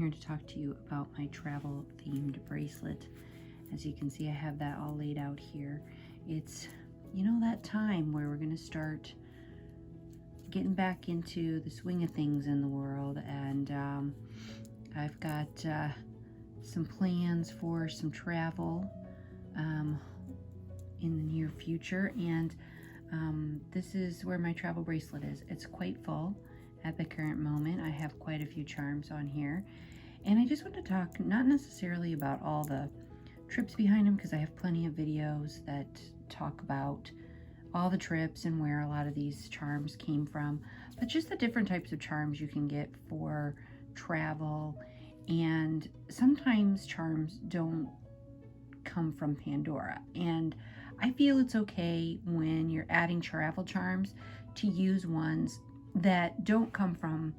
here to talk to you about my travel themed bracelet. As you can see, I have that all laid out here. It's, that time where we're going to start getting back into the swing of things in the world, and I've got some plans for some travel in the near future, and this is where my travel bracelet is. It's quite full at the current moment. I have quite a few charms on here, and I just want to talk not necessarily about all the trips behind them, because I have plenty of videos that talk about all the trips and where a lot of these charms came from, but just the different types of charms you can get for travel. And sometimes charms don't come from Pandora, and I feel it's okay when you're adding travel charms to use ones that don't come from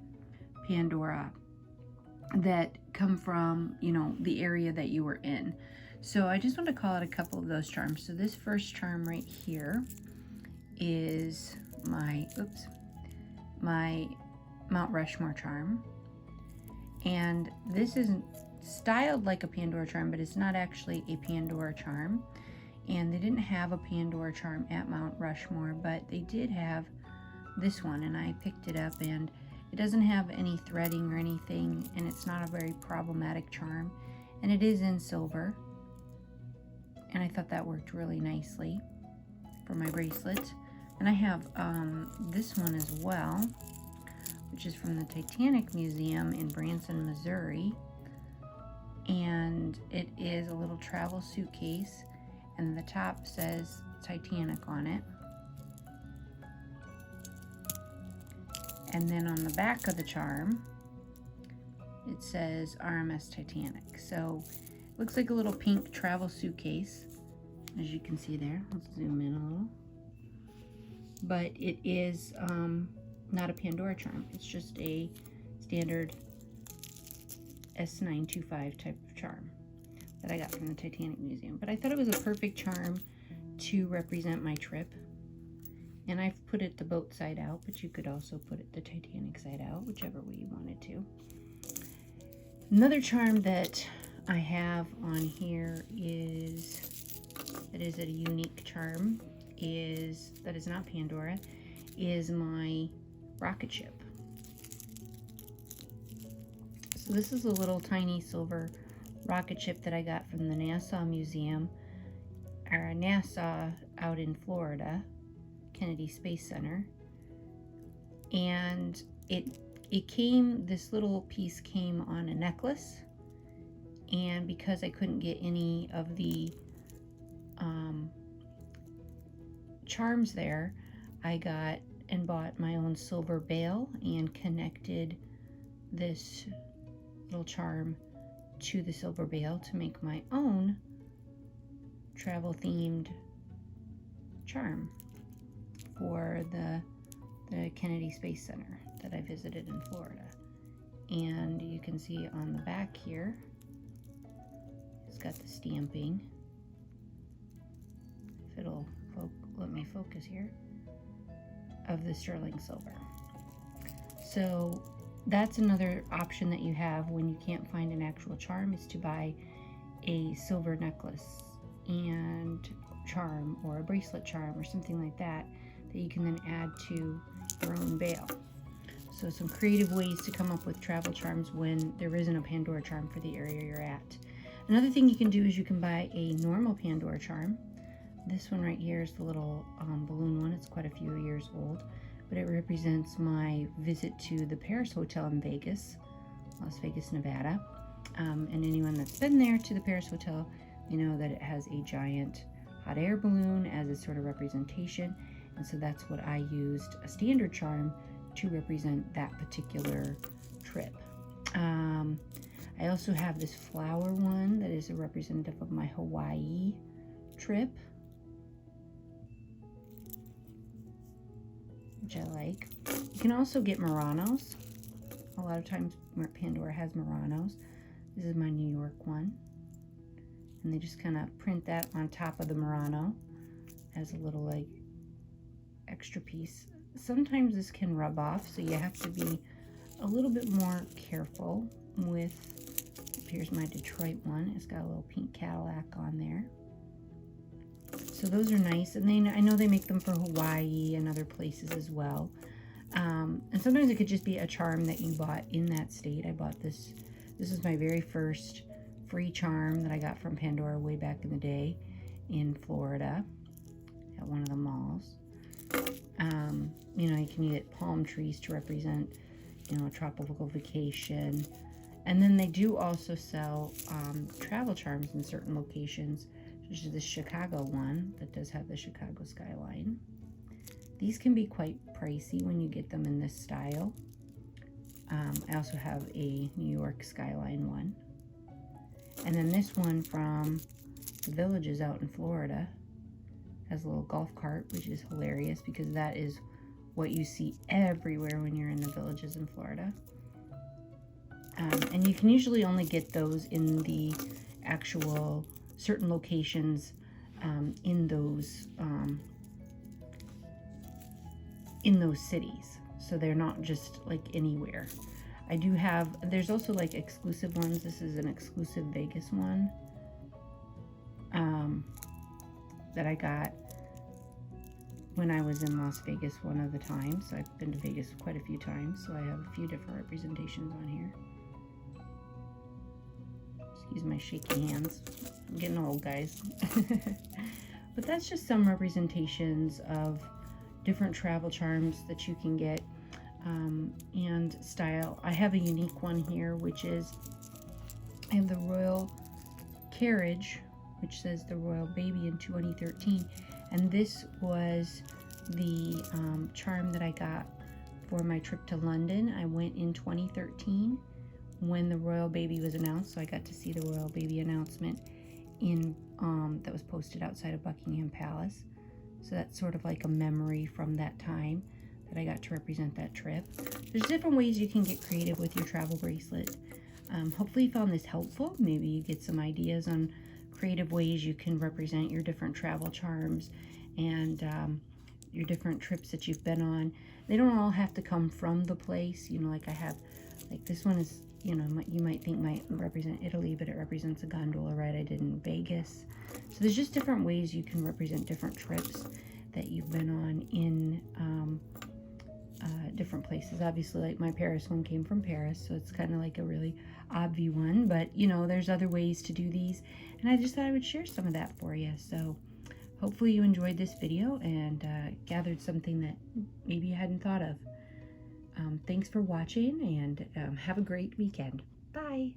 Pandora, that come from, the area that you were in. So I just want to call out a couple of those charms. So this first charm right here is my Mount Rushmore charm. And this isn't styled like a Pandora charm, but it's not actually a Pandora charm. And they didn't have a Pandora charm at Mount Rushmore, but they did have this one, and I picked it up, and it doesn't have any threading or anything, and it's not a very problematic charm, and it is in silver, and I thought that worked really nicely for my bracelet. And I have this one as well, which is from the Titanic Museum in Branson, Missouri, and it is a little travel suitcase, and the top says Titanic on it. And then on the back of the charm, it says RMS Titanic. So it looks like a little pink travel suitcase, as you can see there. Let's zoom in a little. But it is not a Pandora charm. It's just a standard S925 type of charm that I got from the Titanic Museum. But I thought it was a perfect charm to represent my trip. And I've put it the boat side out, but you could also put it the Titanic side out, whichever way you wanted to. Another charm that I have on here that is a unique charm, that is not Pandora, is my rocket ship. So this is a little tiny silver rocket ship that I got from the NASA Museum, or NASA out in Florida, Kennedy Space Center. And this little piece came on a necklace, and because I couldn't get any of the charms there, I got and bought my own silver bail and connected this little charm to the silver bail to make my own travel themed charm for the Kennedy Space Center that I visited in Florida. And you can see on the back here, it's got the stamping. If it'll let me focus here, of the sterling silver. So that's another option that you have when you can't find an actual charm, is to buy a silver necklace and charm, or a bracelet charm, or something like that you can then add to your own bail. So some creative ways to come up with travel charms when there isn't a Pandora charm for the area you're at. Another thing you can do is you can buy a normal Pandora charm. This one right here is the little balloon one. It's quite a few years old, but it represents my visit to the Paris Hotel in Vegas, Las Vegas, Nevada. And anyone that's been there to the Paris Hotel, you know that it has a giant hot air balloon as a sort of representation. And so that's what I used, a standard charm, to represent that particular trip. I also have this flower one that is a representative of my Hawaii trip, which I like. You can also get Muranos. A lot of times Pandora has Muranos. This is my New York one. And they just kind of print that on top of the Murano as a little like extra piece. Sometimes this can rub off, so you have to be a little bit more careful with here's my Detroit one. It's got a little pink Cadillac on there. So those are nice. And then I know they make them for Hawaii and other places as well. And sometimes it could just be a charm that you bought in that state. I bought this. This is my very first free charm that I got from Pandora way back in the day in Florida at one of the malls. You know, you can get palm trees to represent, you know, a tropical vacation. And then they do also sell travel charms in certain locations, which is the Chicago one that does have the Chicago skyline. These can be quite pricey when you get them in this style. I also have a New York skyline one. And then this one from the Villages out in Florida has a little golf cart, which is hilarious because that is what you see everywhere when you're in the Villages in Florida. And you can usually only get those in the actual certain locations in those cities. So they're not just like anywhere. I do have, there's also like exclusive ones. This is an exclusive Vegas one that I got when I was in Las Vegas one of the times. So I've been to Vegas quite a few times, so I have a few different representations on here. Excuse my shaky hands. I'm getting old, guys. But that's just some representations of different travel charms that you can get and style. I have a unique one here, which is I have the Royal Carriage, which says the Royal Baby in 2013, and this was the charm that I got for my trip to London. I went in 2013 when the Royal Baby was announced, so I got to see the Royal Baby announcement in that was posted outside of Buckingham Palace. So that's sort of like a memory from that time that I got to represent that trip. There's different ways you can get creative with your travel bracelet. Hopefully you found this helpful. Maybe you get some ideas on creative ways you can represent your different travel charms and your different trips that you've been on. They don't all have to come from the place. You know, like I have, like this one is, you know, you might think might represent Italy, but it represents a gondola ride I did in Vegas. So there's just different ways you can represent different trips that you've been on in different places. Obviously, like my Paris one came from Paris, so it's kind of like a really obvious one, but you know, there's other ways to do these, and I just thought I would share some of that for you. So hopefully you enjoyed this video and gathered something that maybe you hadn't thought of. Thanks for watching, and have a great weekend. Bye.